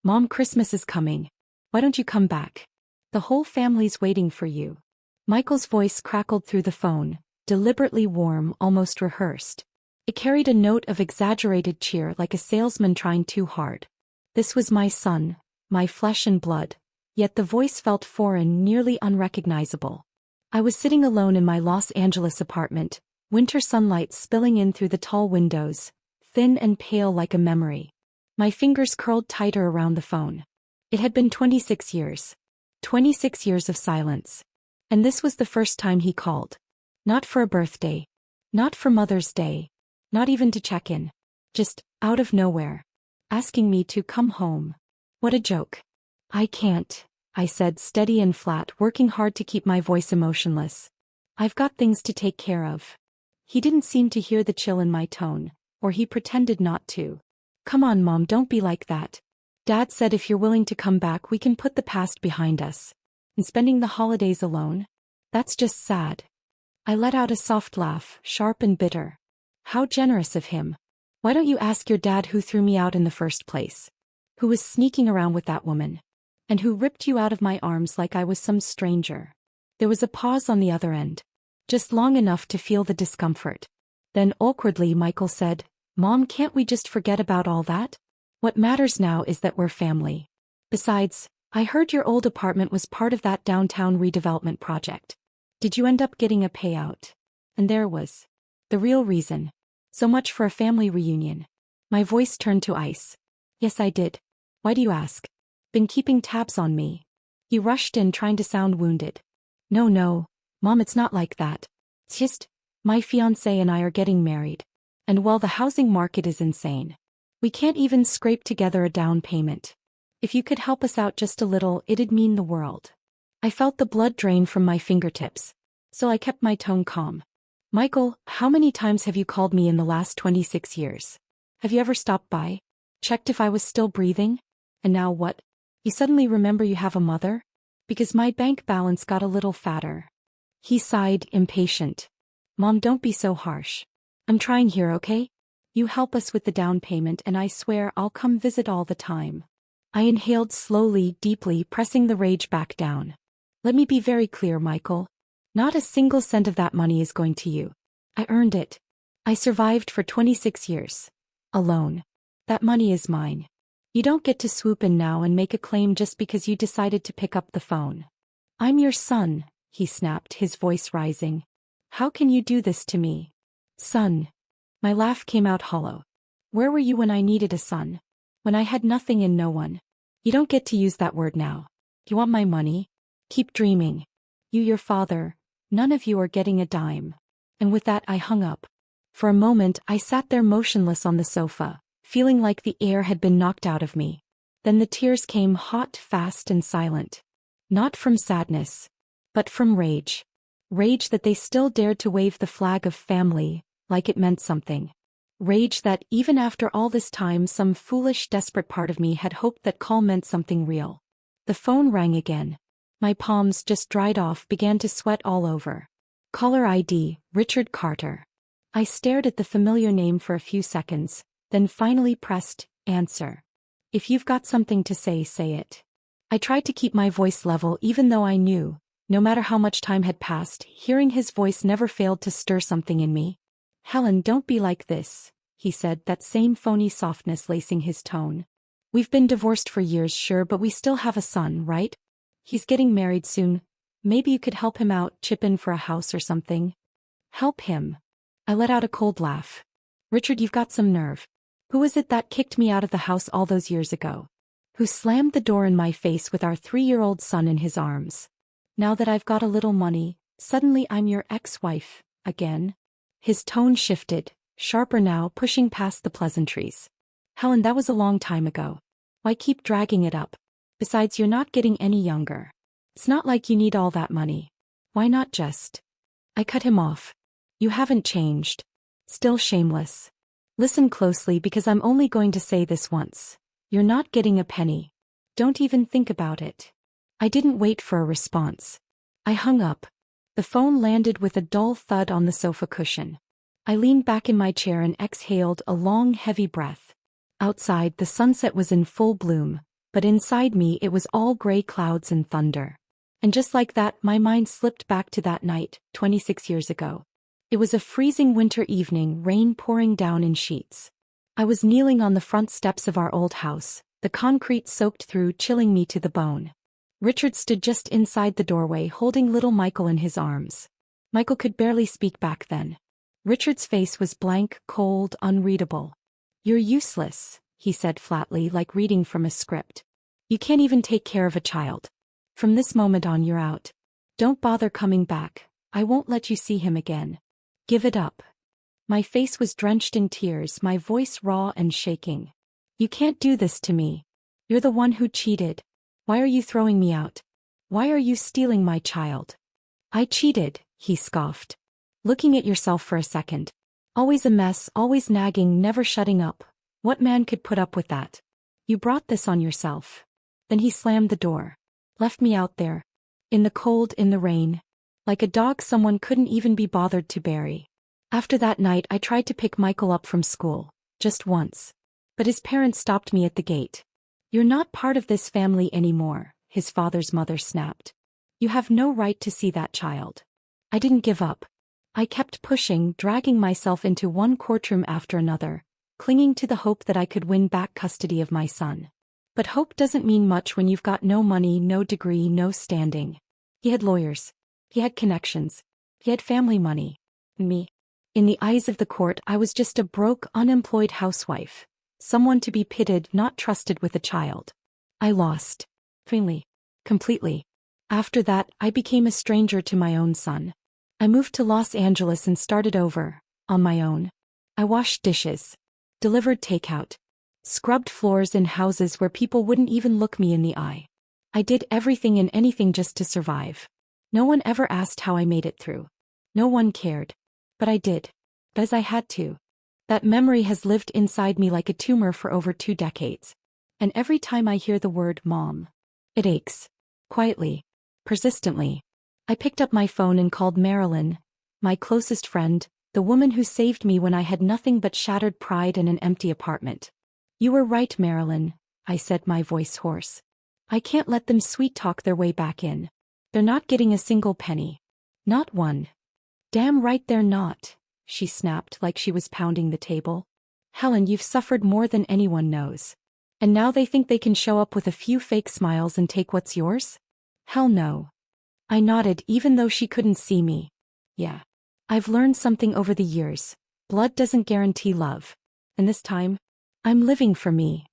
Mom, Christmas is coming. Why don't you come back? The whole family's waiting for you. Michael's voice crackled through the phone, deliberately warm, almost rehearsed. It carried a note of exaggerated cheer like a salesman trying too hard. This was my son, my flesh and blood, yet the voice felt foreign, nearly unrecognizable. I was sitting alone in my Los Angeles apartment, winter sunlight spilling in through the tall windows, thin and pale like a memory. My fingers curled tighter around the phone. It had been 26 years. 26 years of silence. And this was the first time he called. Not for a birthday. Not for Mother's Day. Not even to check in. Just, out of nowhere. Asking me to come home. What a joke. I can't, I said, steady and flat, working hard to keep my voice emotionless. I've got things to take care of. He didn't seem to hear the chill in my tone, or he pretended not to. Come on, Mom, don't be like that. Dad said if you're willing to come back we can put the past behind us. And spending the holidays alone? That's just sad. I let out a soft laugh, sharp and bitter. How generous of him. Why don't you ask your dad who threw me out in the first place? Who was sneaking around with that woman? And who ripped you out of my arms like I was some stranger? There was a pause on the other end. Just long enough to feel the discomfort. Then awkwardly Michael said, Mom, can't we just forget about all that? What matters now is that we're family. Besides, I heard your old apartment was part of that downtown redevelopment project. Did you end up getting a payout? And there was the real reason. So much for a family reunion. My voice turned to ice. Yes, I did. Why do you ask? Been keeping tabs on me. He rushed in, trying to sound wounded. No, Mom, it's not like that. It's just, my fiancé and I are getting married. And well, the housing market is insane. We can't even scrape together a down payment. If you could help us out just a little, it'd mean the world. I felt the blood drain from my fingertips. So I kept my tone calm. Michael, how many times have you called me in the last 26 years? Have you ever stopped by? Checked if I was still breathing? And now what? You suddenly remember you have a mother? Because my bank balance got a little fatter. He sighed, impatient. Mom, don't be so harsh. I'm trying here, okay? You help us with the down payment and I swear I'll come visit all the time. I inhaled slowly, deeply, pressing the rage back down. Let me be very clear, Michael. Not a single cent of that money is going to you. I earned it. I survived for 26 years. Alone. That money is mine. You don't get to swoop in now and make a claim just because you decided to pick up the phone. I'm your son, he snapped, his voice rising. How can you do this to me? Son. My laugh came out hollow. Where were you when I needed a son? When I had nothing and no one? You don't get to use that word now. You want my money? Keep dreaming. You, your father, none of you are getting a dime. And with that I hung up. For a moment I sat there motionless on the sofa, feeling like the air had been knocked out of me. Then the tears came hot, fast and silent. Not from sadness, but from rage. Rage that they still dared to wave the flag of family, like it meant something. Rage that, even after all this time, some foolish, desperate part of me had hoped that call meant something real. The phone rang again. My palms, just dried off, began to sweat all over. Caller ID, Richard Carter. I stared at the familiar name for a few seconds, then finally pressed, answer. If you've got something to say, say it. I tried to keep my voice level even though I knew, no matter how much time had passed, hearing his voice never failed to stir something in me. Helen, don't be like this, he said, that same phony softness lacing his tone. We've been divorced for years, sure, but we still have a son, right? He's getting married soon. Maybe you could help him out, chip in for a house or something. Help him. I let out a cold laugh. Richard, you've got some nerve. Who was it that kicked me out of the house all those years ago? Who slammed the door in my face with our 3-year-old son in his arms? Now that I've got a little money, suddenly I'm your ex-wife, again? His tone shifted, sharper now, pushing past the pleasantries. Helen, that was a long time ago. Why keep dragging it up? Besides, you're not getting any younger. It's not like you need all that money. Why not just? I cut him off. You haven't changed. Still shameless. Listen closely because I'm only going to say this once. You're not getting a penny. Don't even think about it. I didn't wait for a response. I hung up. The phone landed with a dull thud on the sofa cushion. I leaned back in my chair and exhaled a long, heavy breath. Outside, the sunset was in full bloom, but inside me it was all gray clouds and thunder. And just like that, my mind slipped back to that night, 26 years ago. It was a freezing winter evening, rain pouring down in sheets. I was kneeling on the front steps of our old house, the concrete soaked through, chilling me to the bone. Richard stood just inside the doorway, holding little Michael in his arms. Michael could barely speak back then. Richard's face was blank, cold, unreadable. "You're useless," he said flatly, like reading from a script. "You can't even take care of a child. From this moment on, you're out. Don't bother coming back. I won't let you see him again. Give it up." My face was drenched in tears, my voice raw and shaking. "You can't do this to me. You're the one who cheated. Why are you throwing me out? Why are you stealing my child?" "I cheated," he scoffed. "Looking at yourself for a second. Always a mess, always nagging, never shutting up. What man could put up with that? You brought this on yourself." Then he slammed the door. Left me out there. In the cold, in the rain. Like a dog someone couldn't even be bothered to bury. After that night I tried to pick Michael up from school. Just once. But his parents stopped me at the gate. "You're not part of this family anymore," his father's mother snapped. "You have no right to see that child." I didn't give up. I kept pushing, dragging myself into one courtroom after another, clinging to the hope that I could win back custody of my son. But hope doesn't mean much when you've got no money, no degree, no standing. He had lawyers. He had connections. He had family money. Me. In the eyes of the court, I was just a broke, unemployed housewife. Someone to be pitied, not trusted with a child. I lost. Finally. Completely. After that, I became a stranger to my own son. I moved to Los Angeles and started over, on my own. I washed dishes. Delivered takeout. Scrubbed floors in houses where people wouldn't even look me in the eye. I did everything and anything just to survive. No one ever asked how I made it through. No one cared. But I did. Because I had to. That memory has lived inside me like a tumor for over 2 decades. And every time I hear the word mom, it aches. Quietly. Persistently. I picked up my phone and called Marilyn, my closest friend, the woman who saved me when I had nothing but shattered pride and an empty apartment. "You were right, Marilyn," I said, my voice hoarse. "I can't let them sweet-talk their way back in. They're not getting a single penny. Not one." "Damn right they're not," she snapped like she was pounding the table. "Helen, you've suffered more than anyone knows. And now they think they can show up with a few fake smiles and take what's yours? Hell no." I nodded even though she couldn't see me. "Yeah. I've learned something over the years. Blood doesn't guarantee love. And this time, I'm living for me."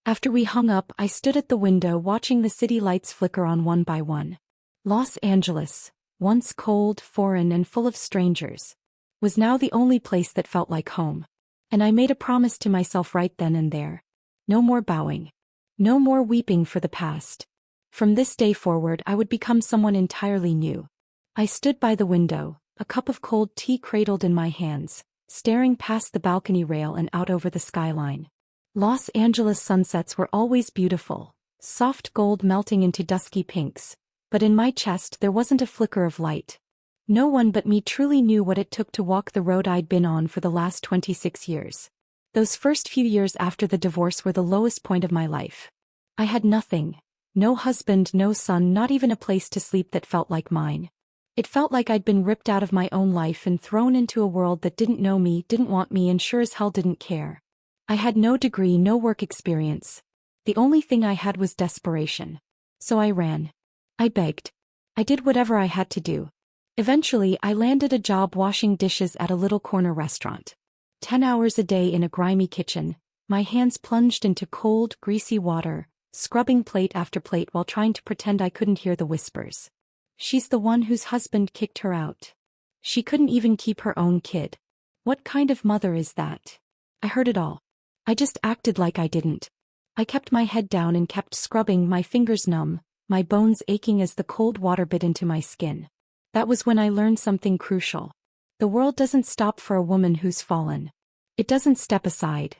After we hung up, I stood at the window watching the city lights flicker on one by one. Los Angeles, once cold, foreign, and full of strangers, was now the only place that felt like home. And I made a promise to myself right then and there. No more bowing. No more weeping for the past. From this day forward, I would become someone entirely new. I stood by the window, a cup of cold tea cradled in my hands, staring past the balcony rail and out over the skyline. Los Angeles sunsets were always beautiful, soft gold melting into dusky pinks, but in my chest there wasn't a flicker of light. No one but me truly knew what it took to walk the road I'd been on for the last 26 years. Those first few years after the divorce were the lowest point of my life. I had nothing. No husband, no son, not even a place to sleep that felt like mine. It felt like I'd been ripped out of my own life and thrown into a world that didn't know me, didn't want me, and sure as hell didn't care. I had no degree, no work experience. The only thing I had was desperation. So I ran. I begged. I did whatever I had to do. Eventually, I landed a job washing dishes at a little corner restaurant. 10 hours a day in a grimy kitchen, my hands plunged into cold, greasy water, scrubbing plate after plate while trying to pretend I couldn't hear the whispers. "She's the one whose husband kicked her out. She couldn't even keep her own kid. What kind of mother is that?" I heard it all. I just acted like I didn't. I kept my head down and kept scrubbing, my fingers numb, my bones aching as the cold water bit into my skin. That was when I learned something crucial. The world doesn't stop for a woman who's fallen. It doesn't step aside.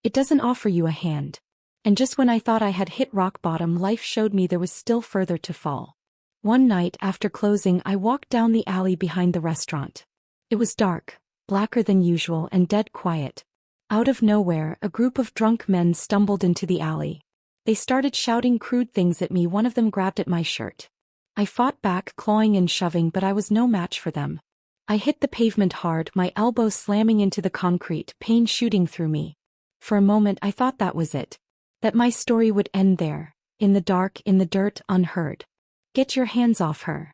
It doesn't offer you a hand. And just when I thought I had hit rock bottom, life showed me there was still further to fall. One night after closing, I walked down the alley behind the restaurant. It was dark, blacker than usual, and dead quiet. Out of nowhere, a group of drunk men stumbled into the alley. They started shouting crude things at me. One of them grabbed at my shirt. I fought back, clawing and shoving, but I was no match for them. I hit the pavement hard, my elbow slamming into the concrete, pain shooting through me. For a moment I thought that was it. That my story would end there, in the dark, in the dirt, unheard. Get your hands off her.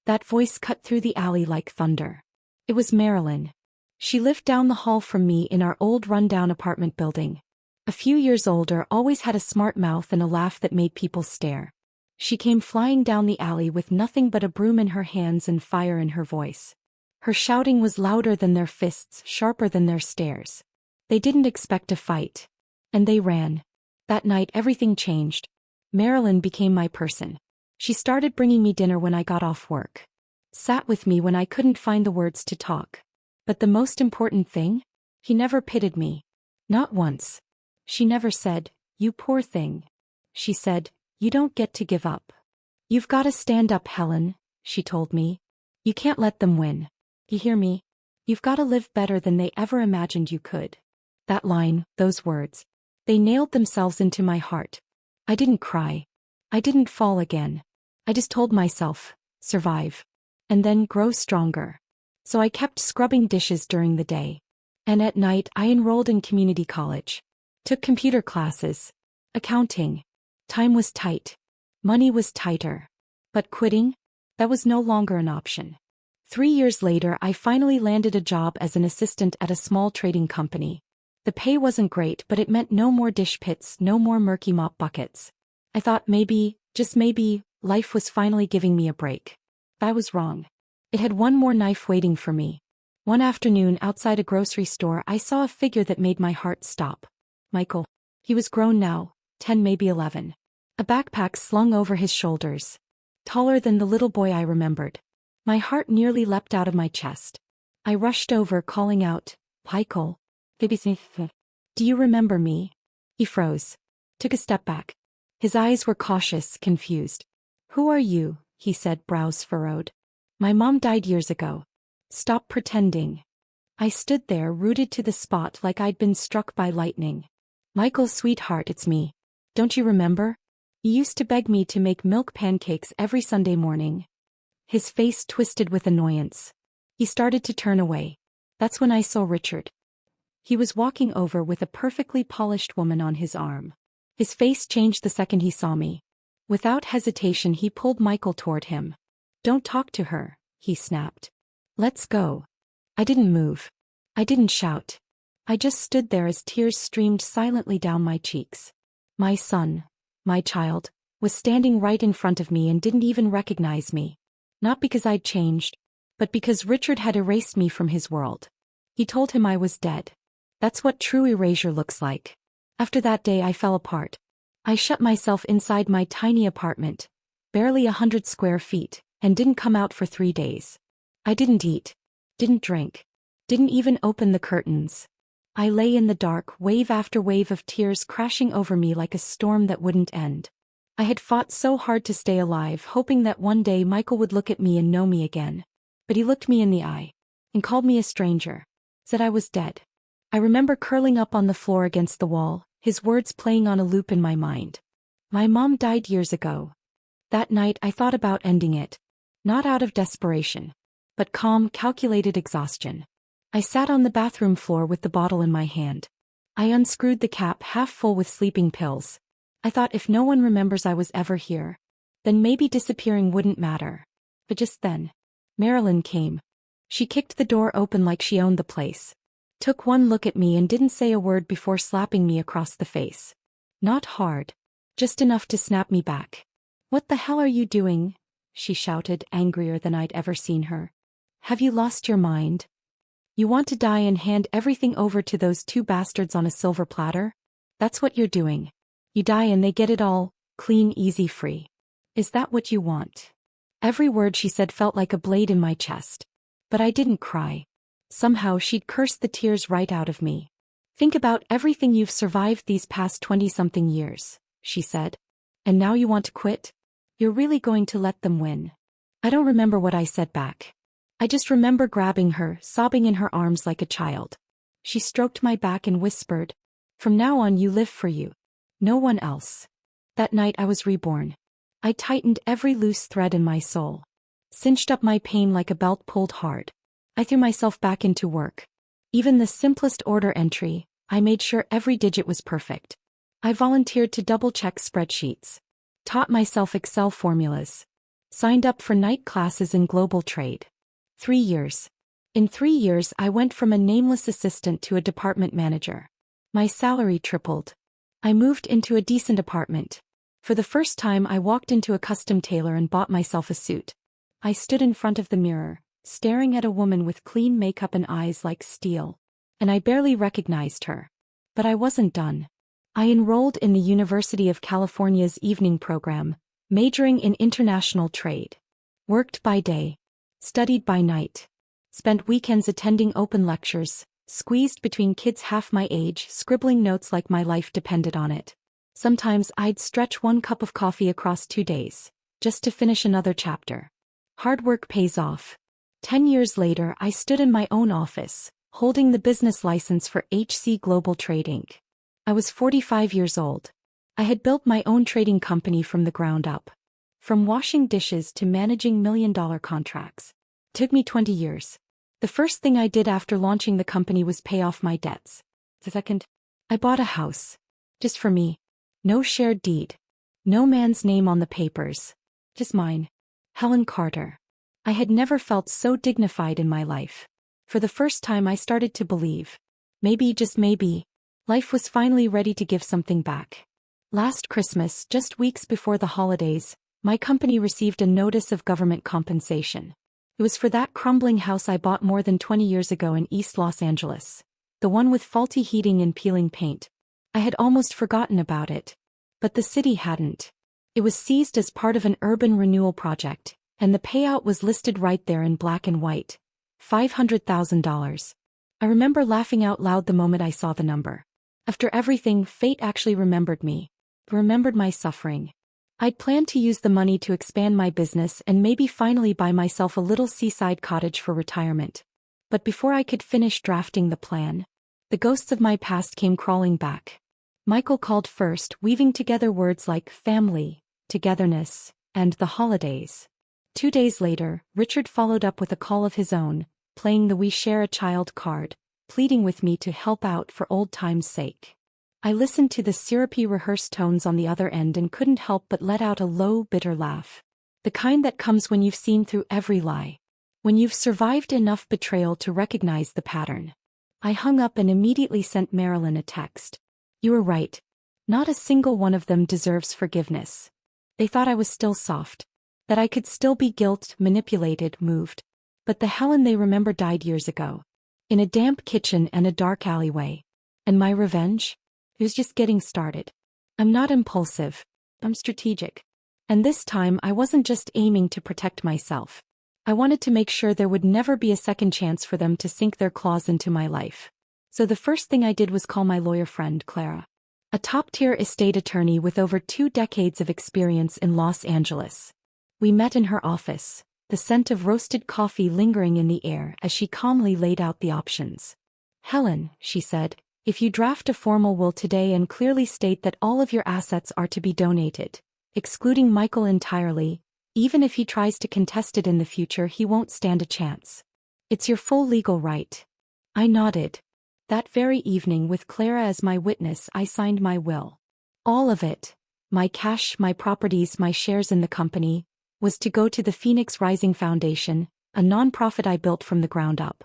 That voice cut through the alley like thunder. It was Marilyn. She lived down the hall from me in our old rundown apartment building. A few years older, always had a smart mouth and a laugh that made people stare. She came flying down the alley with nothing but a broom in her hands and fire in her voice. Her shouting was louder than their fists, sharper than their stares. They didn't expect a fight. And they ran. That night everything changed. Marilyn became my person. She started bringing me dinner when I got off work. Sat with me when I couldn't find the words to talk. But the most important thing? He never pitied me. Not once. She never said, "You poor thing." She said, "You don't get to give up. You've got to stand up, Helen," she told me. "You can't let them win. You hear me? You've got to live better than they ever imagined you could." That line, those words, they nailed themselves into my heart. I didn't cry. I didn't fall again. I just told myself, survive. And then grow stronger. So I kept scrubbing dishes during the day. And at night I enrolled in community college. Took computer classes. Accounting. Time was tight. Money was tighter. But quitting? That was no longer an option. 3 years later I finally landed a job as an assistant at a small trading company. The pay wasn't great, but it meant no more dish pits, no more murky mop buckets. I thought maybe, just maybe, life was finally giving me a break. I was wrong. It had one more knife waiting for me. One afternoon outside a grocery store I saw a figure that made my heart stop. Michael. He was grown now, 10 maybe 11. A backpack slung over his shoulders. Taller than the little boy I remembered. My heart nearly leapt out of my chest. I rushed over, calling out, "Michael. Do you remember me?" He froze. Took a step back. His eyes were cautious, confused. "Who are you?" he said, brows furrowed. "My mom died years ago. Stop pretending." I stood there, rooted to the spot like I'd been struck by lightning. "Michael, sweetheart, it's me. Don't you remember? You used to beg me to make milk pancakes every Sunday morning." His face twisted with annoyance. He started to turn away. That's when I saw Richard. He was walking over with a perfectly polished woman on his arm. His face changed the second he saw me. Without hesitation he pulled Michael toward him. "Don't talk to her," he snapped. "Let's go." I didn't move. I didn't shout. I just stood there as tears streamed silently down my cheeks. My son, my child, was standing right in front of me and didn't even recognize me. Not because I'd changed, but because Richard had erased me from his world. He told him I was dead. That's what true erasure looks like. After that day I fell apart. I shut myself inside my tiny apartment, barely 100 square feet, and didn't come out for 3 days. I didn't eat, didn't drink, didn't even open the curtains. I lay in the dark, wave after wave of tears crashing over me like a storm that wouldn't end. I had fought so hard to stay alive, hoping that one day Michael would look at me and know me again. But he looked me in the eye, and called me a stranger, said I was dead. I remember curling up on the floor against the wall, his words playing on a loop in my mind. My mom died years ago. That night I thought about ending it. Not out of desperation, but calm, calculated exhaustion. I sat on the bathroom floor with the bottle in my hand. I unscrewed the cap half full with sleeping pills. I thought if no one remembers I was ever here, then maybe disappearing wouldn't matter. But just then, Marilyn came. She kicked the door open like she owned the place. Took one look at me and didn't say a word before slapping me across the face. Not hard. Just enough to snap me back. "What the hell are you doing?" she shouted, angrier than I'd ever seen her. "Have you lost your mind? You want to die and hand everything over to those two bastards on a silver platter? That's what you're doing. You die and they get it all, clean, easy, free. Is that what you want?" Every word she said felt like a blade in my chest. But I didn't cry. Somehow she'd cursed the tears right out of me. "Think about everything you've survived these past 20-something years," she said. "And now you want to quit? You're really going to let them win?" I don't remember what I said back. I just remember grabbing her, sobbing in her arms like a child. She stroked my back and whispered, "From now on you live for you. No one else." That night I was reborn. I tightened every loose thread in my soul. Cinched up my pain like a belt pulled hard. I threw myself back into work. Even the simplest order entry, I made sure every digit was perfect. I volunteered to double-check spreadsheets. Taught myself Excel formulas. Signed up for night classes in global trade. 3 years. In 3 years I went from a nameless assistant to a department manager. My salary tripled. I moved into a decent apartment. For the first time I walked into a custom tailor and bought myself a suit. I stood in front of the mirror, staring at a woman with clean makeup and eyes like steel. And I barely recognized her. But I wasn't done. I enrolled in the University of California's evening program, majoring in international trade. Worked by day. Studied by night. Spent weekends attending open lectures, squeezed between kids half my age, scribbling notes like my life depended on it. Sometimes I'd stretch 1 cup of coffee across 2 days, just to finish another chapter. Hard work pays off. 10 years later I stood in my own office, holding the business license for HC Global Trade Inc. I was 45 years old. I had built my own trading company from the ground up. From washing dishes to managing million-dollar contracts. It took me 20 years. The first thing I did after launching the company was pay off my debts. The second, I bought a house. Just for me. No shared deed. No man's name on the papers. Just mine. Helen Carter. I had never felt so dignified in my life. For the first time I started to believe. Maybe, just maybe, life was finally ready to give something back. Last Christmas, just weeks before the holidays, my company received a notice of government compensation. It was for that crumbling house I bought more than 20 years ago in East Los Angeles. The one with faulty heating and peeling paint. I had almost forgotten about it. But the city hadn't. It was seized as part of an urban renewal project, and the payout was listed right there in black and white. $500,000. I remember laughing out loud the moment I saw the number. After everything, fate actually remembered me. Remembered my suffering. I'd planned to use the money to expand my business and maybe finally buy myself a little seaside cottage for retirement. But before I could finish drafting the plan, the ghosts of my past came crawling back. Michael called first, weaving together words like family, togetherness, and the holidays. 2 days later, Richard followed up with a call of his own, playing the "We Share a Child" card, pleading with me to help out for old time's sake. I listened to the syrupy rehearsed tones on the other end and couldn't help but let out a low, bitter laugh. The kind that comes when you've seen through every lie. When you've survived enough betrayal to recognize the pattern. I hung up and immediately sent Marilyn a text. You were right. Not a single one of them deserves forgiveness. They thought I was still soft. That I could still be guilt, manipulated, moved. But the Helen they remember died years ago. In a damp kitchen and a dark alleyway. And my revenge? It was just getting started. I'm not impulsive. I'm strategic. And this time I wasn't just aiming to protect myself. I wanted to make sure there would never be a second chance for them to sink their claws into my life. So the first thing I did was call my lawyer friend Clara. A top-tier estate attorney with over 2 decades of experience in Los Angeles. We met in her office, the scent of roasted coffee lingering in the air as she calmly laid out the options. Helen, she said, if you draft a formal will today and clearly state that all of your assets are to be donated, excluding Michael entirely, even if he tries to contest it in the future, he won't stand a chance. It's your full legal right. I nodded. That very evening, with Clara as my witness, I signed my will. All of it, my cash, my properties, my shares in the company, was to go to the Phoenix Rising Foundation, a nonprofit I built from the ground up.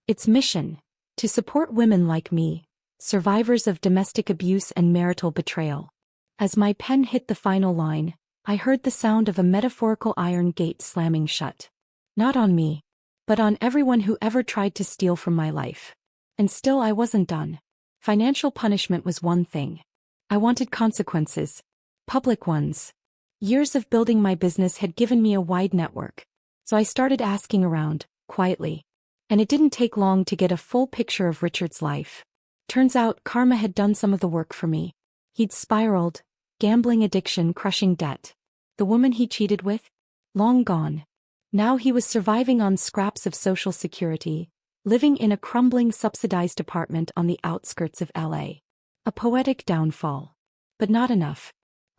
Its mission, to support women like me, survivors of domestic abuse and marital betrayal. As my pen hit the final line, I heard the sound of a metaphorical iron gate slamming shut. Not on me, but on everyone who ever tried to steal from my life. And still I wasn't done. Financial punishment was one thing. I wanted consequences. Public ones. Years of building my business had given me a wide network. So I started asking around, quietly. And it didn't take long to get a full picture of Richard's life. Turns out karma had done some of the work for me. He'd spiraled, gambling addiction, crushing debt. The woman he cheated with? Long gone. Now he was surviving on scraps of Social Security, living in a crumbling subsidized apartment on the outskirts of LA. A poetic downfall. But not enough.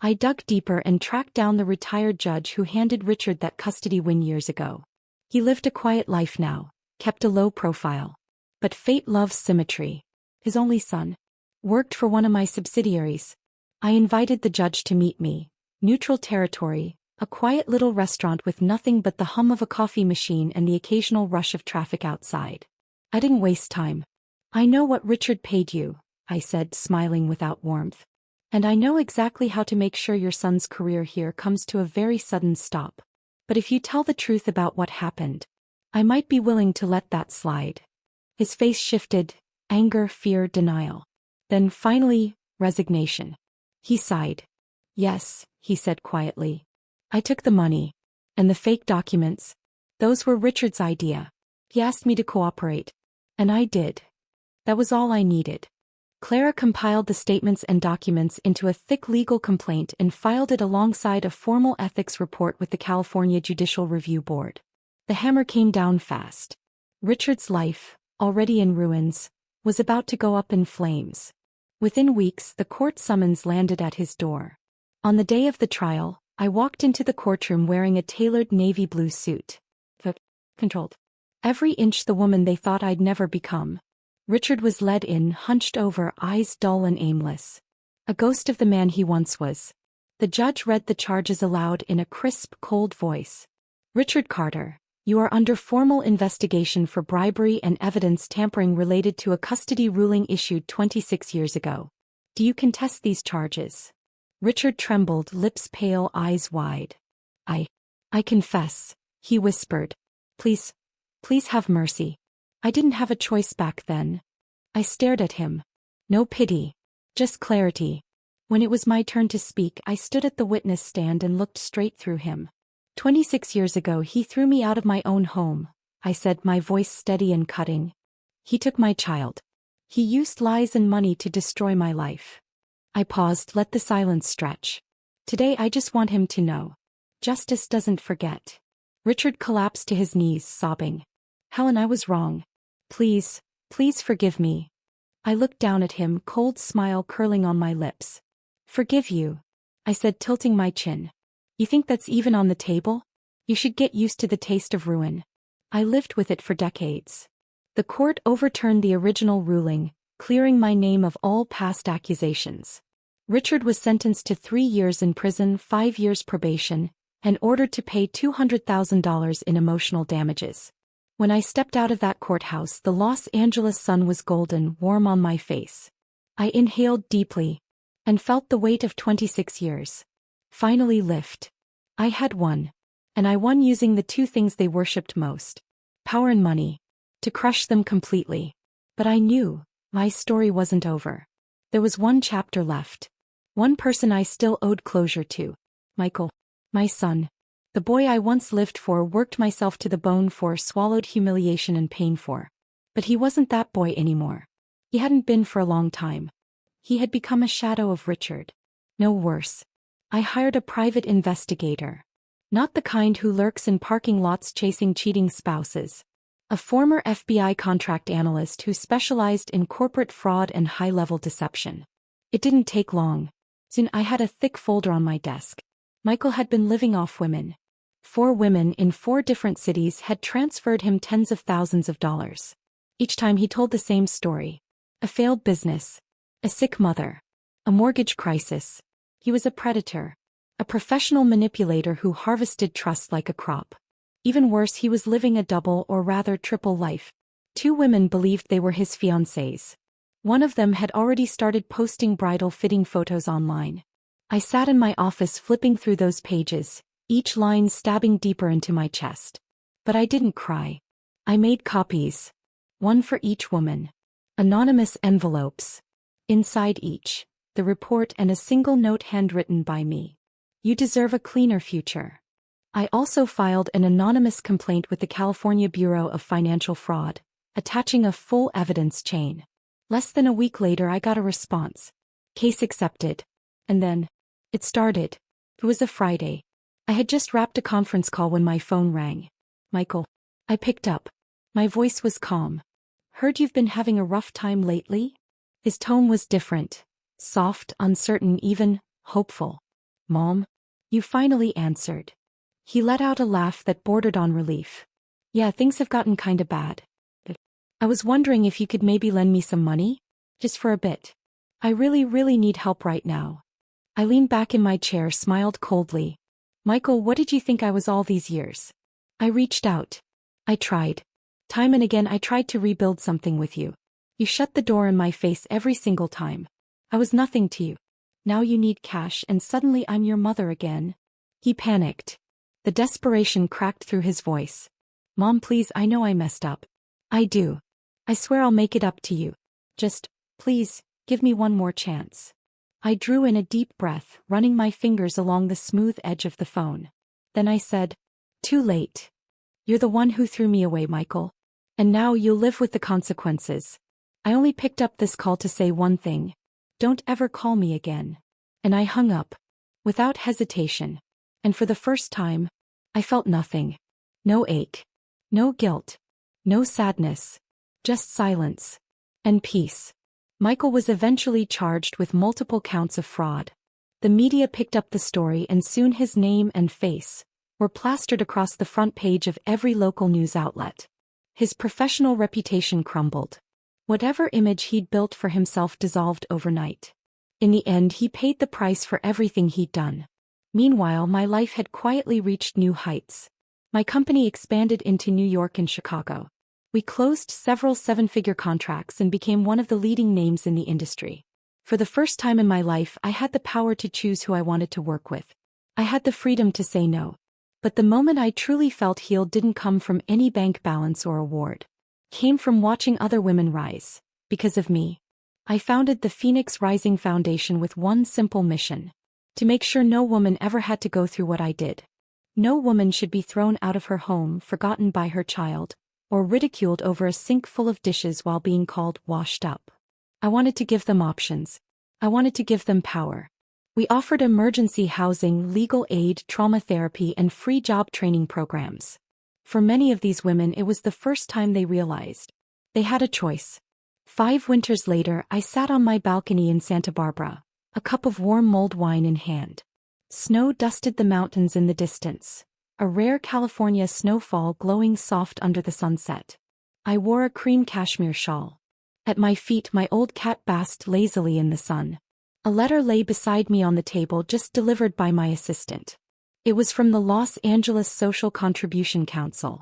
I dug deeper and tracked down the retired judge who handed Richard that custody win years ago. He lived a quiet life now, kept a low profile. But fate loves symmetry. His only son worked for one of my subsidiaries. I invited the judge to meet me. Neutral territory, a quiet little restaurant with nothing but the hum of a coffee machine and the occasional rush of traffic outside. I didn't waste time. I know what Richard paid you, I said, smiling without warmth. And I know exactly how to make sure your son's career here comes to a very sudden stop. But if you tell the truth about what happened, I might be willing to let that slide. His face shifted, anger, fear, denial. Then finally, resignation. He sighed. Yes, he said quietly. I took the money. And the fake documents. Those were Richard's idea. He asked me to cooperate. And I did. That was all I needed. Clara compiled the statements and documents into a thick legal complaint and filed it alongside a formal ethics report with the California Judicial Review Board. The hammer came down fast. Richard's life, already in ruins, was about to go up in flames. Within weeks, the court summons landed at his door. On the day of the trial, I walked into the courtroom wearing a tailored navy blue suit. Controlled. Every inch the woman they thought I'd never become. Richard was led in, hunched over, eyes dull and aimless. A ghost of the man he once was. The judge read the charges aloud in a crisp, cold voice. Richard Carter, you are under formal investigation for bribery and evidence tampering related to a custody ruling issued 26 years ago. Do you contest these charges? Richard trembled, lips pale, eyes wide. I confess, he whispered. Please have mercy. I didn't have a choice back then. I stared at him. No pity. Just clarity. When it was my turn to speak, I stood at the witness stand and looked straight through him. 26 years ago he threw me out of my own home, I said, my voice steady and cutting. He took my child. He used lies and money to destroy my life. I paused, let the silence stretch. Today I just want him to know. Justice doesn't forget. Richard collapsed to his knees, sobbing. Helen, I was wrong. Please forgive me. I looked down at him, cold smile curling on my lips. Forgive you, I said, tilting my chin. You think that's even on the table? You should get used to the taste of ruin. I lived with it for decades. The court overturned the original ruling, clearing my name of all past accusations. Richard was sentenced to 3 years in prison, 5 years probation, and ordered to pay $200,000 in emotional damages. When I stepped out of that courthouse, the Los Angeles sun was golden, warm on my face. I inhaled deeply and felt the weight of 26 years finally lift. I had won. And I won using the two things they worshipped most: power and money, to crush them completely. But I knew my story wasn't over. There was one chapter left. One person I still owed closure to. Michael. My son. The boy I once lived for, worked myself to the bone for, swallowed humiliation and pain for. But he wasn't that boy anymore. He hadn't been for a long time. He had become a shadow of Richard. No, worse. I hired a private investigator. Not the kind who lurks in parking lots chasing cheating spouses. A former FBI contract analyst who specialized in corporate fraud and high-level deception. It didn't take long. Soon I had a thick folder on my desk. Michael had been living off women. 4 women in 4 different cities had transferred him tens of thousands of dollars. Each time he told the same story. A failed business. A sick mother. A mortgage crisis. He was a predator. A professional manipulator who harvested trust like a crop. Even worse, he was living a double or rather triple life. 2 women believed they were his fiancées. One of them had already started posting bridal fitting photos online. I sat in my office flipping through those pages, each line stabbing deeper into my chest. But I didn't cry. I made copies. One for each woman. Anonymous envelopes. Inside each, the report and a single note handwritten by me. You deserve a cleaner future. I also filed an anonymous complaint with the California Bureau of Financial Fraud, attaching a full evidence chain. Less than a week later I got a response. Case accepted. And then, it started. It was a Friday. I had just wrapped a conference call when my phone rang. Michael. I picked up. My voice was calm. Heard you've been having a rough time lately? His tone was different. Soft, uncertain, even hopeful. Mom? You finally answered. He let out a laugh that bordered on relief. Yeah, things have gotten kinda bad. I was wondering if you could maybe lend me some money? Just for a bit. I really need help right now. I leaned back in my chair, smiled coldly. Michael, what did you think I was all these years? I reached out. I tried. Time and again I tried to rebuild something with you. You shut the door in my face every single time. I was nothing to you. Now you need cash and suddenly I'm your mother again. He panicked. The desperation cracked through his voice. Mom, please, I know I messed up. I do. I swear I'll make it up to you. Just, please, give me one more chance. I drew in a deep breath, running my fingers along the smooth edge of the phone. Then I said, too late. You're the one who threw me away, Michael. And now you'll live with the consequences. I only picked up this call to say one thing. Don't ever call me again. And I hung up. Without hesitation. And for the first time, I felt nothing. No ache. No guilt. No sadness. Just silence. And peace. Michael was eventually charged with multiple counts of fraud. The media picked up the story and soon his name and face were plastered across the front page of every local news outlet. His professional reputation crumbled. Whatever image he'd built for himself dissolved overnight. In the end, he paid the price for everything he'd done. Meanwhile, my life had quietly reached new heights. My company expanded into New York and Chicago. We closed several seven-figure contracts and became one of the leading names in the industry. For the first time in my life, I had the power to choose who I wanted to work with. I had the freedom to say no. But the moment I truly felt healed didn't come from any bank balance or award. It came from watching other women rise. Because of me. I founded the Phoenix Rising Foundation with one simple mission. To make sure no woman ever had to go through what I did. No woman should be thrown out of her home, forgotten by her child, or ridiculed over a sink full of dishes while being called washed up. I wanted to give them options. I wanted to give them power. We offered emergency housing, legal aid, trauma therapy, and free job training programs. For many of these women, it was the first time they realized they had a choice. 5 winters later, I sat on my balcony in Santa Barbara, a cup of warm mulled wine in hand. Snow dusted the mountains in the distance, a rare California snowfall glowing soft under the sunset. I wore a cream cashmere shawl. At my feet, my old cat basked lazily in the sun. A letter lay beside me on the table, just delivered by my assistant. It was from the Los Angeles Social Contribution Council.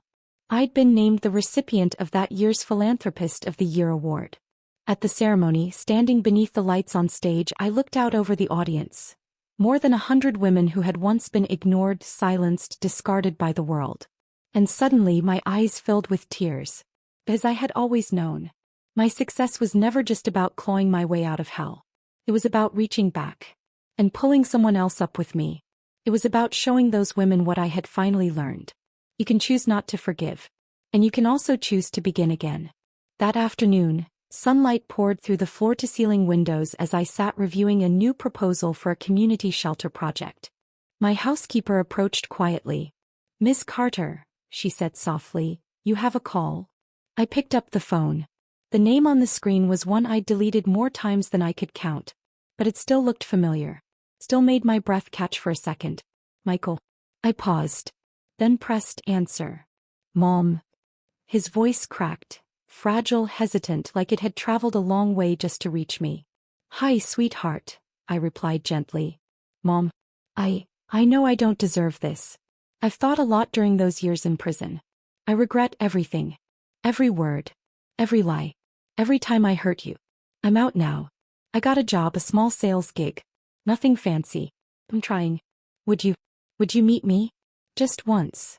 I'd been named the recipient of that year's Philanthropist of the Year award. At the ceremony, standing beneath the lights on stage, I looked out over the audience. More than 100 women who had once been ignored, silenced, discarded by the world. And suddenly my eyes filled with tears. As I had always known. My success was never just about clawing my way out of hell. It was about reaching back. And pulling someone else up with me. It was about showing those women what I had finally learned. You can choose not to forgive. And you can also choose to begin again. That afternoon, sunlight poured through the floor-to-ceiling windows as I sat reviewing a new proposal for a community shelter project. My housekeeper approached quietly. "Miss Carter," she said softly, "you have a call." I picked up the phone. The name on the screen was one I'd deleted more times than I could count. But it still looked familiar. Still made my breath catch for a second. "Michael." I paused. Then pressed answer. "Mom." His voice cracked. Fragile, hesitant, like it had traveled a long way just to reach me. "Hi, sweetheart," I replied gently. "Mom, I know I don't deserve this. I've thought a lot during those years in prison. I regret everything. Every word. Every lie. Every time I hurt you. I'm out now. I got a job, a small sales gig. Nothing fancy. I'm trying. Would you meet me? Just once."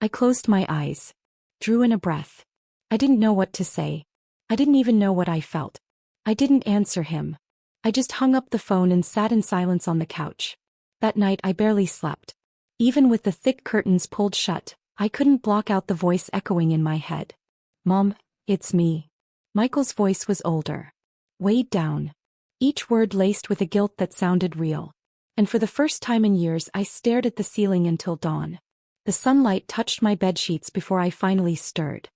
I closed my eyes. Drew in a breath. I didn't know what to say. I didn't even know what I felt. I didn't answer him. I just hung up the phone and sat in silence on the couch. That night I barely slept. Even with the thick curtains pulled shut, I couldn't block out the voice echoing in my head. "Mom, it's me." Michael's voice was older. Weighed down. Each word laced with a guilt that sounded real. And for the first time in years I stared at the ceiling until dawn. The sunlight touched my bedsheets before I finally stirred.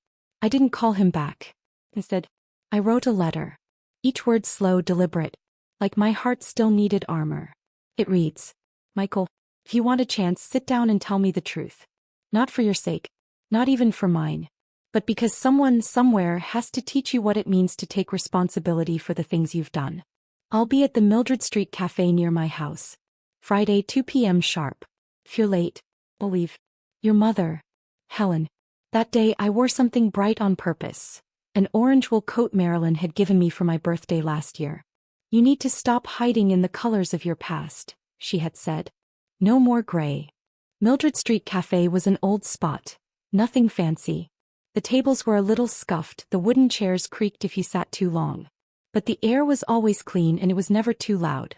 I didn't call him back. Instead, I wrote a letter. Each word slow, deliberate. Like my heart still needed armor. It reads, Michael, if you want a chance, sit down and tell me the truth. Not for your sake. Not even for mine. But because someone somewhere has to teach you what it means to take responsibility for the things you've done. I'll be at the Mildred Street Cafe near my house. Friday, 2 p.m. sharp. If you're late, I'll leave. Your mother. Helen. That day I wore something bright on purpose. An orange wool coat Marilyn had given me for my birthday last year. You need to stop hiding in the colors of your past, she had said. No more gray. Mildred Street Cafe was an old spot. Nothing fancy. The tables were a little scuffed, the wooden chairs creaked if you sat too long. But the air was always clean and it was never too loud.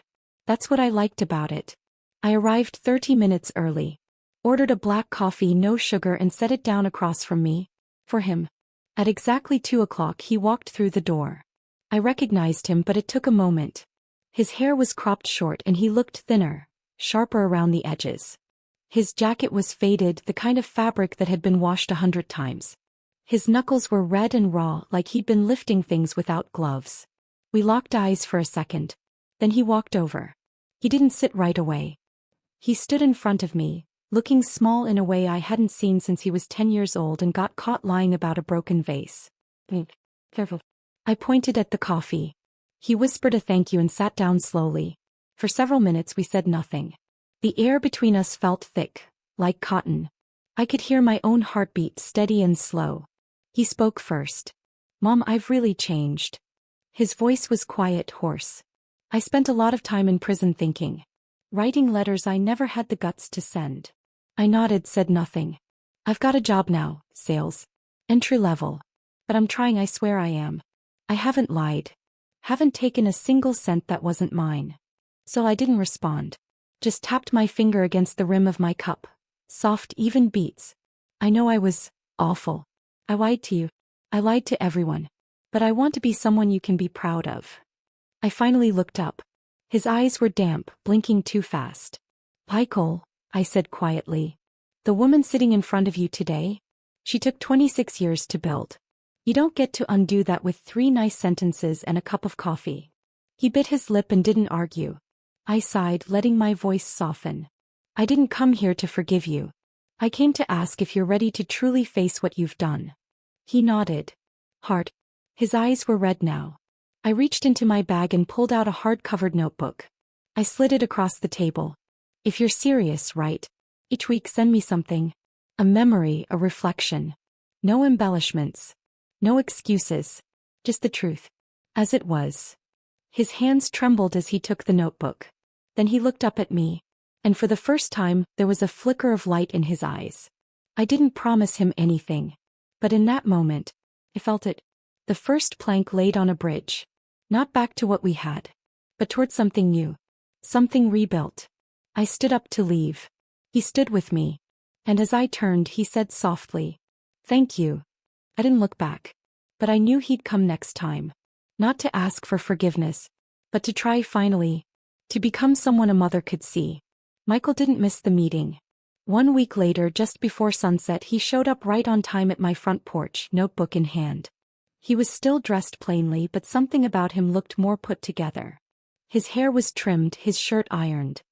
That's what I liked about it. I arrived 30 minutes early. Ordered a black coffee, no sugar, and set it down across from me. For him. At exactly 2 o'clock he walked through the door. I recognized him, but it took a moment. His hair was cropped short and he looked thinner, sharper around the edges. His jacket was faded, the kind of fabric that had been washed 100 times. His knuckles were red and raw, like he'd been lifting things without gloves. We locked eyes for a second. Then he walked over. He didn't sit right away. He stood in front of me, looking small in a way I hadn't seen since he was 10 years old and got caught lying about a broken vase. Careful. I pointed at the coffee. He whispered a thank you and sat down slowly. For several minutes we said nothing. The air between us felt thick, like cotton. I could hear my own heartbeat, steady and slow. He spoke first. Mom, I've really changed. His voice was quiet, hoarse. I spent a lot of time in prison thinking. Writing letters I never had the guts to send. I nodded, said nothing. I've got a job now, sales. Entry level. But I'm trying, I swear I am. I haven't lied. Haven't taken a single cent that wasn't mine. So I didn't respond. Just tapped my finger against the rim of my cup. Soft, even beats. I know I was awful. I lied to you. I lied to everyone. But I want to be someone you can be proud of. I finally looked up. His eyes were damp, blinking too fast. Michael, I said quietly. The woman sitting in front of you today? She took 26 years to build. You don't get to undo that with 3 nice sentences and a cup of coffee. He bit his lip and didn't argue. I sighed, letting my voice soften. I didn't come here to forgive you. I came to ask if you're ready to truly face what you've done. He nodded. Hard. His eyes were red now. I reached into my bag and pulled out a hard-covered notebook. I slid it across the table. If you're serious, right? Each week send me something. A memory, a reflection. No embellishments. No excuses. Just the truth. As it was. His hands trembled as he took the notebook. Then he looked up at me. And for the first time, there was a flicker of light in his eyes. I didn't promise him anything. But in that moment, I felt it. The first plank laid on a bridge. Not back to what we had. But toward something new. Something rebuilt. I stood up to leave. He stood with me. And as I turned, he said softly, "Thank you." I didn't look back. But I knew he'd come next time. Not to ask for forgiveness. But to try finally. To become someone a mother could see. Michael didn't miss the meeting. 1 week later, just before sunset, he showed up right on time at my front porch, notebook in hand. He was still dressed plainly, but something about him looked more put together. His hair was trimmed, his shirt ironed.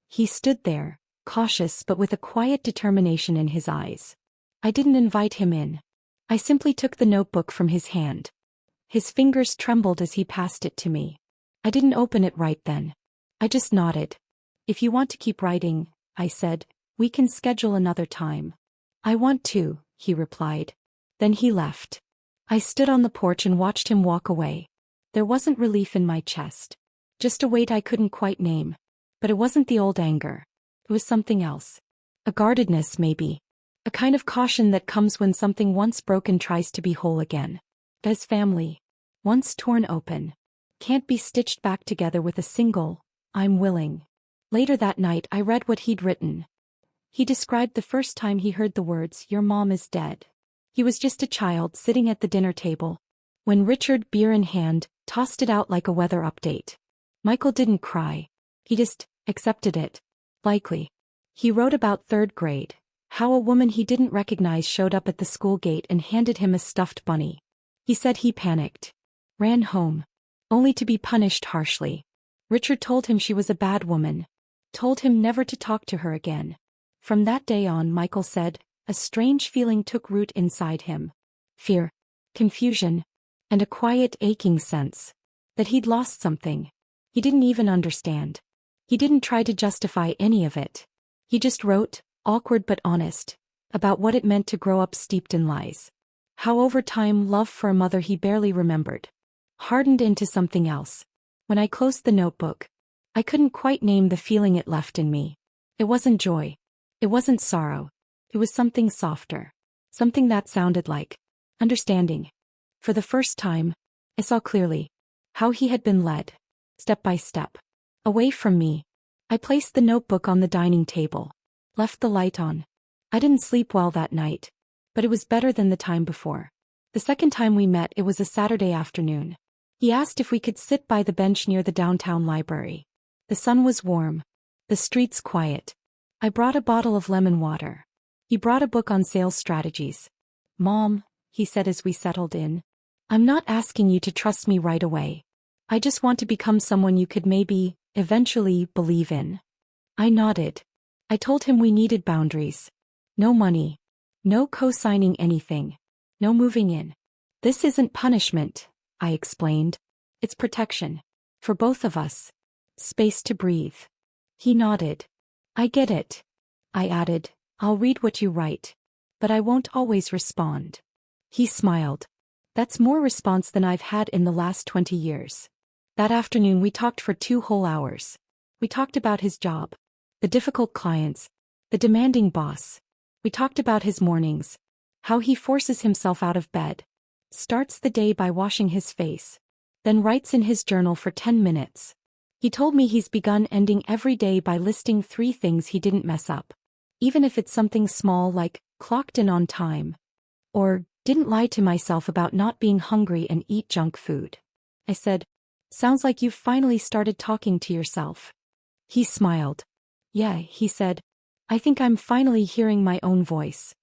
He stood there, cautious but with a quiet determination in his eyes. I didn't invite him in. I simply took the notebook from his hand. His fingers trembled as he passed it to me. I didn't open it right then. I just nodded. "If you want to keep writing," I said, "we can schedule another time." "I want to," he replied. Then he left. I stood on the porch and watched him walk away. There wasn't relief in my chest. Just a weight I couldn't quite name. But it wasn't the old anger. It was something else. A guardedness, maybe. A kind of caution that comes when something once broken tries to be whole again. His family, once torn open, can't be stitched back together with a single, "I'm willing." Later that night I read what he'd written. He described the first time he heard the words, "Your mom is dead." He was just a child sitting at the dinner table, when Richard, beer in hand, tossed it out like a weather update. Michael didn't cry. He just accepted it. Likely. He wrote about 3rd grade, how a woman he didn't recognize showed up at the school gate and handed him a stuffed bunny. He said he panicked. Ran home. Only to be punished harshly. Richard told him she was a bad woman. told him never to talk to her again. From that day on, Michael said, a strange feeling took root inside him. Fear, confusion, and a quiet aching sense that he'd lost something. He didn't even understand. He didn't try to justify any of it. He just wrote, awkward but honest, about what it meant to grow up steeped in lies. How over time love for a mother he barely remembered hardened into something else. When I closed the notebook, I couldn't quite name the feeling it left in me. It wasn't joy. It wasn't sorrow. It was something softer. Something that sounded like understanding. For the first time, I saw clearly how he had been led, step by step, away from me. I placed the notebook on the dining table, left the light on. I didn't sleep well that night, but it was better than the time before. The second time we met, it was a Saturday afternoon. He asked if we could sit by the bench near the downtown library. The sun was warm, the streets quiet. I brought a bottle of lemon water. He brought a book on sales strategies. Mom, he said as we settled in, I'm not asking you to trust me right away. I just want to become someone you could maybe, eventually, believe in. I nodded. I told him we needed boundaries. No money. No co-signing anything. No moving in. This isn't punishment, I explained. It's protection. For both of us. Space to breathe. He nodded. I get it. I added, I'll read what you write. But I won't always respond. He smiled. That's more response than I've had in the last 20 years. That afternoon we talked for 2 whole hours. We talked about his job, the difficult clients, the demanding boss. We talked about his mornings, how he forces himself out of bed, starts the day by washing his face, then writes in his journal for 10 minutes. He told me he's begun ending every day by listing 3 things he didn't mess up. Even if it's something small like, clocked in on time. Or, didn't lie to myself about not being hungry and eat junk food. I said, sounds like you've finally started talking to yourself. He smiled. Yeah, he said, I think I'm finally hearing my own voice.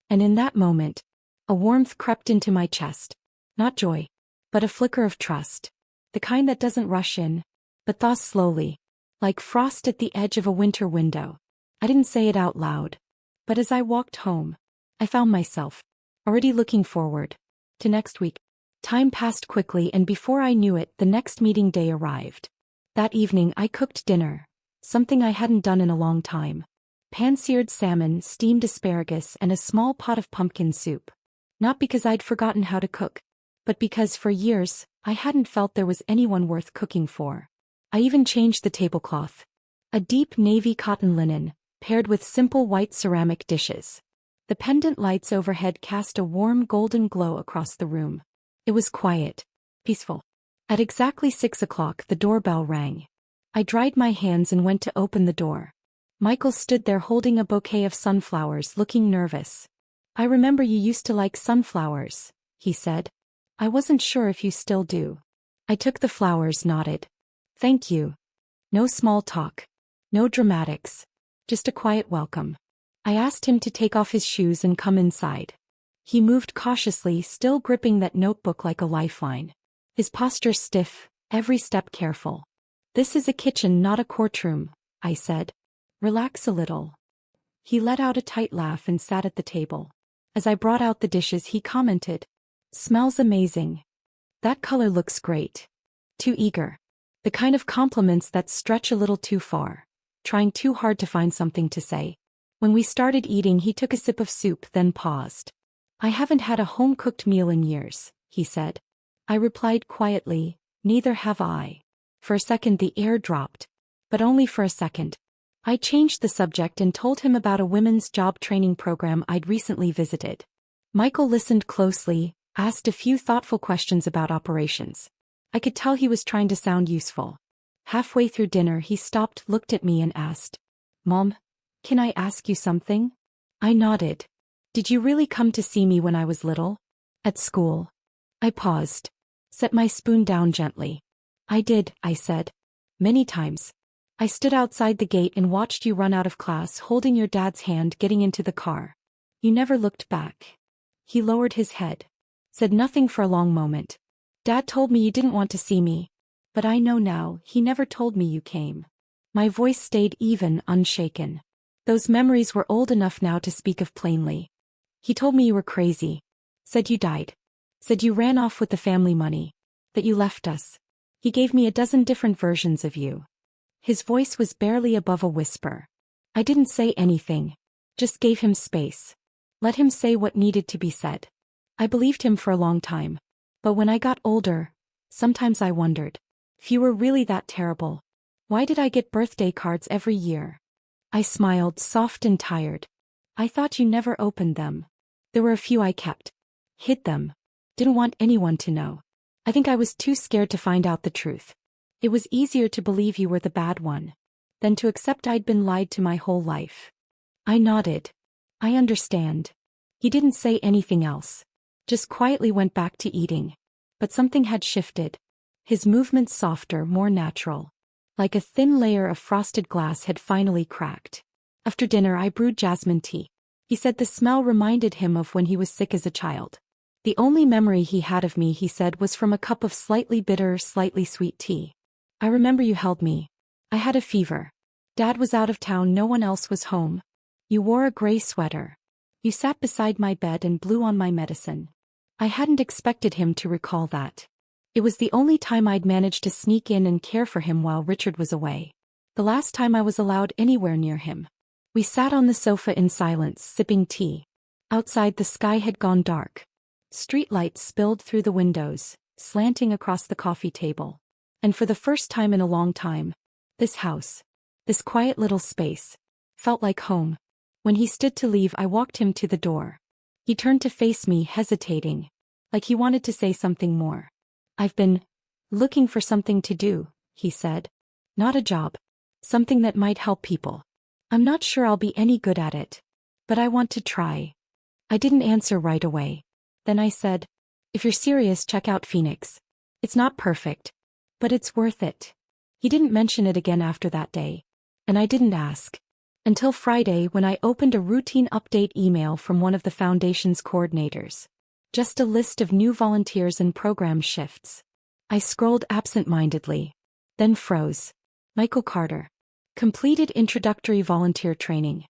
And in that moment, a warmth crept into my chest. Not joy, but a flicker of trust. The kind that doesn't rush in, but thaws slowly, like frost at the edge of a winter window. I didn't say it out loud, but as I walked home, I found myself already looking forward to next week. Time passed quickly, and before I knew it, the next meeting day arrived. That evening I cooked dinner, something I hadn't done in a long time. Pan-seared salmon, steamed asparagus, and a small pot of pumpkin soup. Not because I'd forgotten how to cook, but because for years, I hadn't felt there was anyone worth cooking for. I even changed the tablecloth. A deep navy cotton linen, paired with simple white ceramic dishes. The pendant lights overhead cast a warm golden glow across the room. It was quiet, peaceful. At exactly 6 o'clock, the doorbell rang. I dried my hands and went to open the door. Michael stood there holding a bouquet of sunflowers, looking nervous. I remember you used to like sunflowers, he said. I wasn't sure if you still do. I took the flowers, nodded. Thank you. No small talk. No dramatics. Just a quiet welcome. I asked him to take off his shoes and come inside. He moved cautiously, still gripping that notebook like a lifeline. His posture stiff, every step careful. This is a kitchen, not a courtroom, I said. Relax a little. He let out a tight laugh and sat at the table. As I brought out the dishes, he commented, smells amazing. That color looks great. Too eager. The kind of compliments that stretch a little too far. Trying too hard to find something to say. When we started eating, he took a sip of soup, then paused. I haven't had a home-cooked meal in years, he said. I replied quietly, neither have I. For a second the air dropped. But only for a second. I changed the subject and told him about a women's job training program I'd recently visited. Michael listened closely, asked a few thoughtful questions about operations. I could tell he was trying to sound useful. Halfway through dinner he stopped, looked at me and asked, Mom, can I ask you something? I nodded. Did you really come to see me when I was little? At school. I paused. Set my spoon down gently. I did, I said. Many times. I stood outside the gate and watched you run out of class holding your dad's hand getting into the car. You never looked back. He lowered his head. Said nothing for a long moment. Dad told me you didn't want to see me. But I know now, he never told me you came. My voice stayed even, unshaken. Those memories were old enough now to speak of plainly. He told me you were crazy. Said you died. Said you ran off with the family money. That you left us. He gave me a dozen different versions of you. His voice was barely above a whisper. I didn't say anything. Just gave him space. Let him say what needed to be said. I believed him for a long time. But when I got older, sometimes I wondered. If you were really that terrible, why did I get birthday cards every year? I smiled, soft and tired. I thought you never opened them. There were a few I kept. Hid them. Didn't want anyone to know. I think I was too scared to find out the truth. It was easier to believe you were the bad one than to accept I'd been lied to my whole life. I nodded. I understand. He didn't say anything else. Just quietly went back to eating. But something had shifted. His movements softer, more natural. Like a thin layer of frosted glass had finally cracked. After dinner I brewed jasmine tea. He said the smell reminded him of when he was sick as a child. The only memory he had of me, he said, was from a cup of slightly bitter, slightly sweet tea. I remember you held me. I had a fever. Dad was out of town, no one else was home. You wore a gray sweater. You sat beside my bed and blew on my medicine. I hadn't expected him to recall that. It was the only time I'd managed to sneak in and care for him while Richard was away. The last time I was allowed anywhere near him. We sat on the sofa in silence, sipping tea. Outside the sky had gone dark. Streetlights spilled through the windows, slanting across the coffee table. And for the first time in a long time, this house, this quiet little space, felt like home. When he stood to leave, I walked him to the door. He turned to face me, hesitating, like he wanted to say something more. I've been looking for something to do, he said. Not a job. Something that might help people. I'm not sure I'll be any good at it. But I want to try. I didn't answer right away. Then I said, if you're serious, check out Phoenix. It's not perfect. But it's worth it. He didn't mention it again after that day. And I didn't ask. Until Friday, when I opened a routine update email from one of the foundation's coordinators. Just a list of new volunteers and program shifts. I scrolled absent-mindedly. Then froze. Michael Carter. Completed introductory volunteer training.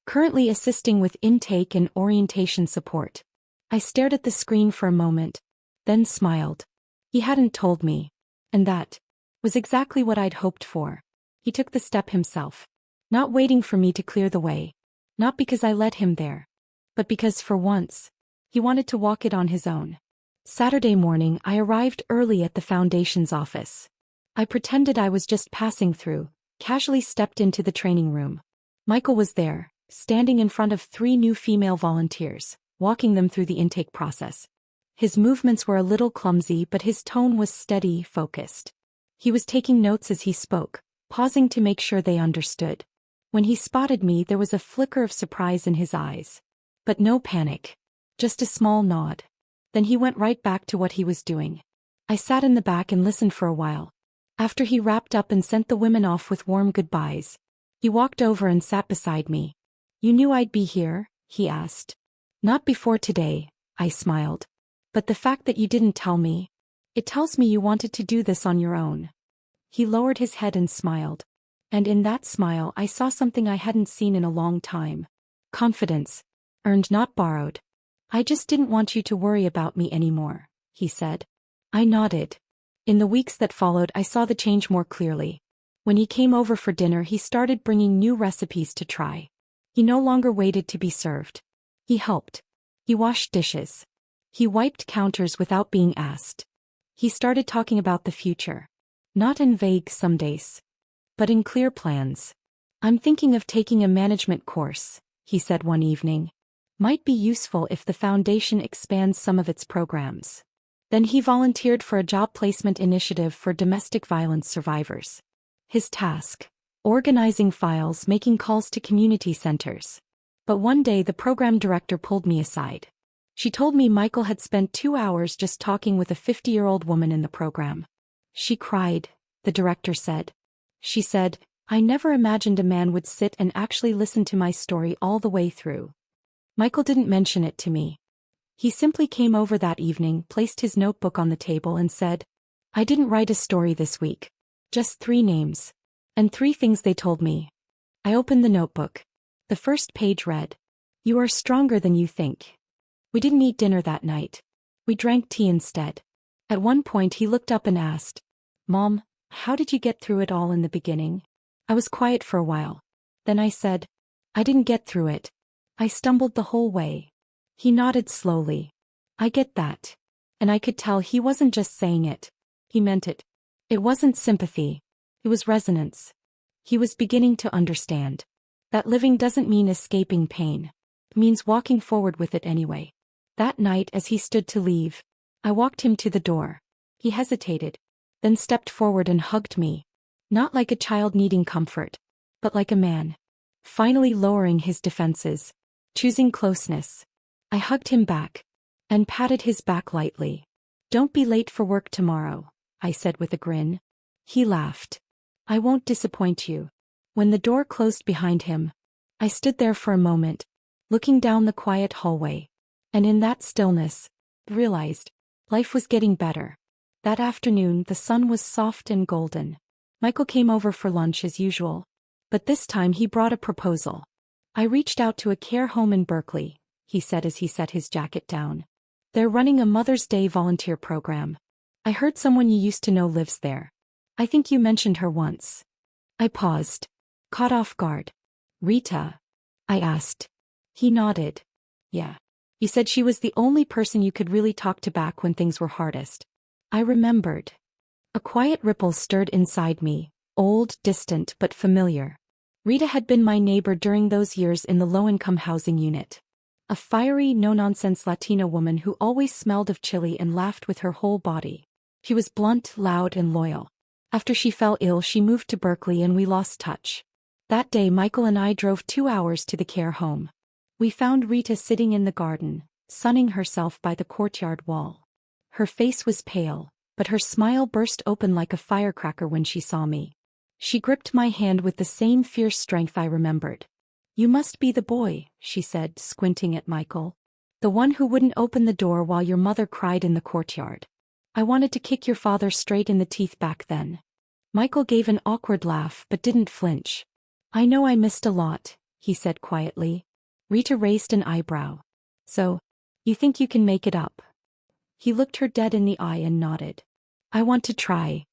Currently assisting with intake and orientation support. I stared at the screen for a moment, then smiled. He hadn't told me. And that was exactly what I'd hoped for. He took the step himself. Not waiting for me to clear the way. Not because I led him there. But because for once, he wanted to walk it on his own. Saturday morning, I arrived early at the foundation's office. I pretended I was just passing through, casually stepped into the training room. Michael was there, standing in front of 3 new female volunteers, walking them through the intake process. His movements were a little clumsy, but his tone was steady, focused. He was taking notes as he spoke, pausing to make sure they understood. When he spotted me, there was a flicker of surprise in his eyes. But no panic. Just a small nod. Then he went right back to what he was doing. I sat in the back and listened for a while. After he wrapped up and sent the women off with warm goodbyes, he walked over and sat beside me. You knew I'd be here? He asked. Not before today, I smiled. But the fact that you didn't tell me, it tells me you wanted to do this on your own. He lowered his head and smiled. And in that smile I saw something I hadn't seen in a long time. Confidence. Earned, not borrowed. I just didn't want you to worry about me anymore, he said. I nodded. In the weeks that followed, I saw the change more clearly. When he came over for dinner, he started bringing new recipes to try. He no longer waited to be served. He helped. He washed dishes. He wiped counters without being asked. He started talking about the future. Not in vague some days, but in clear plans. I'm thinking of taking a management course, he said one evening. Might be useful if the foundation expands some of its programs. Then he volunteered for a job placement initiative for domestic violence survivors. His task: organizing files, making calls to community centers. But one day the program director pulled me aside. She told me Michael had spent 2 hours just talking with a 50-year-old woman in the program. She cried, the director said. She said, I never imagined a man would sit and actually listen to my story all the way through. Michael didn't mention it to me. He simply came over that evening, placed his notebook on the table and said, I didn't write a story this week. Just 3 names. And 3 things they told me. I opened the notebook. The first page read, "You are stronger than you think." We didn't eat dinner that night. We drank tea instead. At one point he looked up and asked, "Mom, how did you get through it all in the beginning?" I was quiet for a while. Then I said, "I didn't get through it. I stumbled the whole way." He nodded slowly. "I get that." And I could tell he wasn't just saying it. He meant it. It wasn't sympathy. It was resonance. He was beginning to understand that living doesn't mean escaping pain. It means walking forward with it anyway. That night as he stood to leave, I walked him to the door. He hesitated, then stepped forward and hugged me. Not like a child needing comfort, but like a man. Finally lowering his defenses, choosing closeness. I hugged him back and patted his back lightly. "Don't be late for work tomorrow," I said with a grin. He laughed. "I won't disappoint you." When the door closed behind him, I stood there for a moment, looking down the quiet hallway. And in that stillness, I realized life was getting better. That afternoon the sun was soft and golden. Michael came over for lunch as usual, but this time he brought a proposal. "I reached out to a care home in Berkeley," he said as he set his jacket down. "They're running a Mother's Day volunteer program. I heard someone you used to know lives there. I think you mentioned her once." I paused, caught off guard. "Rita?" I asked. He nodded. "Yeah. You said she was the only person you could really talk to back when things were hardest." I remembered. A quiet ripple stirred inside me, old, distant, but familiar. Rita had been my neighbor during those years in the low-income housing unit. A fiery, no-nonsense Latina woman who always smelled of chili and laughed with her whole body. She was blunt, loud, and loyal. After she fell ill, she moved to Berkeley and we lost touch. That day, Michael and I drove 2 hours to the care home. We found Rita sitting in the garden, sunning herself by the courtyard wall. Her face was pale, but her smile burst open like a firecracker when she saw me. She gripped my hand with the same fierce strength I remembered. "You must be the boy," she said, squinting at Michael. "The one who wouldn't open the door while your mother cried in the courtyard. I wanted to kick your father straight in the teeth back then." Michael gave an awkward laugh but didn't flinch. "I know I missed a lot," he said quietly. Rita raised an eyebrow. "So, you think you can make it up?" He looked her dead in the eye and nodded. "I want to try."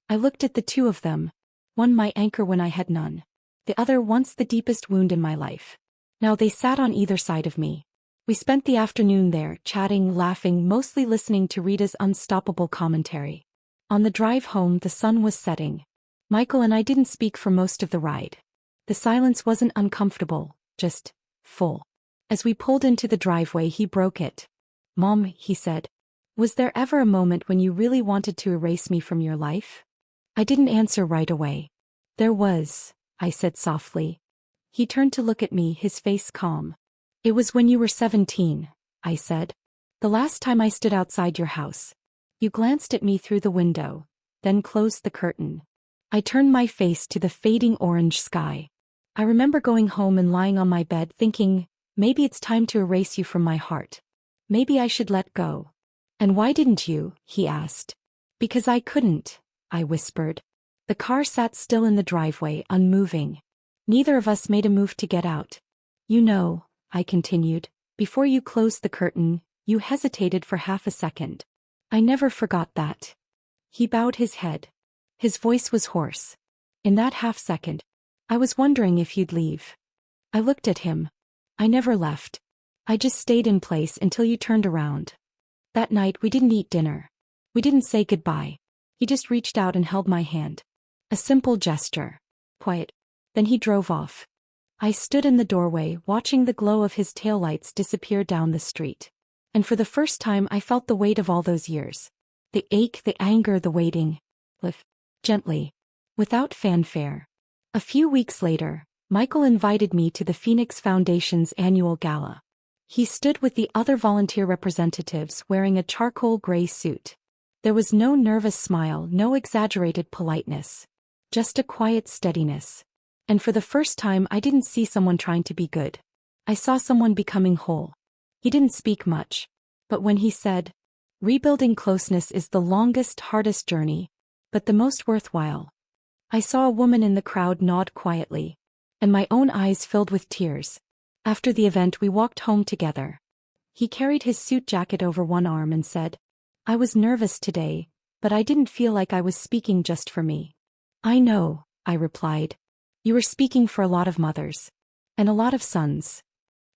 I looked at the two of them. One my anchor when I had none. The other once the deepest wound in my life. Now they sat on either side of me. We spent the afternoon there, chatting, laughing, mostly listening to Rita's unstoppable commentary. On the drive home the sun was setting. Michael and I didn't speak for most of the ride. The silence wasn't uncomfortable, just full. As we pulled into the driveway he broke it. "Mom," he said, "was there ever a moment when you really wanted to erase me from your life?" I didn't answer right away. "There was," I said softly. He turned to look at me, his face calm. "It was when you were 17, I said. "The last time I stood outside your house. You glanced at me through the window, then closed the curtain." I turned my face to the fading orange sky. I remember going home and lying on my bed thinking, maybe it's time to erase you from my heart. Maybe I should let go. "And why didn't you?" he asked. "Because I couldn't," I whispered. The car sat still in the driveway, unmoving. Neither of us made a move to get out. "You know," I continued, "before you closed the curtain, you hesitated for half a second. I never forgot that." He bowed his head. His voice was hoarse. "In that half second, I was wondering if you'd leave." I looked at him. "I never left. I just stayed in place until you turned around." That night we didn't eat dinner. We didn't say goodbye. He just reached out and held my hand. A simple gesture. Quiet. Then he drove off. I stood in the doorway, watching the glow of his taillights disappear down the street. And for the first time I felt the weight of all those years. The ache, the anger, the waiting. Lift. Gently. Without fanfare. A few weeks later, Michael invited me to the Phoenix Foundation's annual gala. He stood with the other volunteer representatives wearing a charcoal gray suit. There was no nervous smile, no exaggerated politeness. Just a quiet steadiness. And for the first time I didn't see someone trying to be good. I saw someone becoming whole. He didn't speak much. But when he said, "Rebuilding closeness is the longest, hardest journey, but the most worthwhile," I saw a woman in the crowd nod quietly, and my own eyes filled with tears. After the event, we walked home together. He carried his suit jacket over one arm and said, "I was nervous today, but I didn't feel like I was speaking just for me." "I know," I replied. "You were speaking for a lot of mothers. And a lot of sons."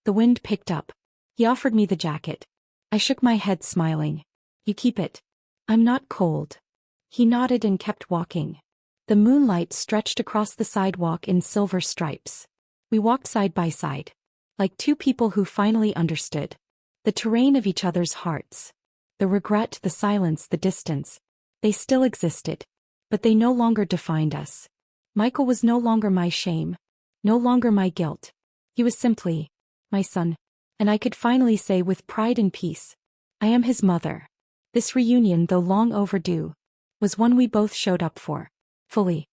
The wind picked up. He offered me the jacket. I shook my head, smiling. "You keep it. I'm not cold." He nodded and kept walking. The moonlight stretched across the sidewalk in silver stripes. We walked side by side, like two people who finally understood the terrain of each other's hearts. The regret, the silence, the distance. They still existed, but they no longer defined us. Michael was no longer my shame, no longer my guilt. He was simply my son, and I could finally say with pride and peace, I am his mother. This reunion, though long overdue, was one we both showed up for, fully.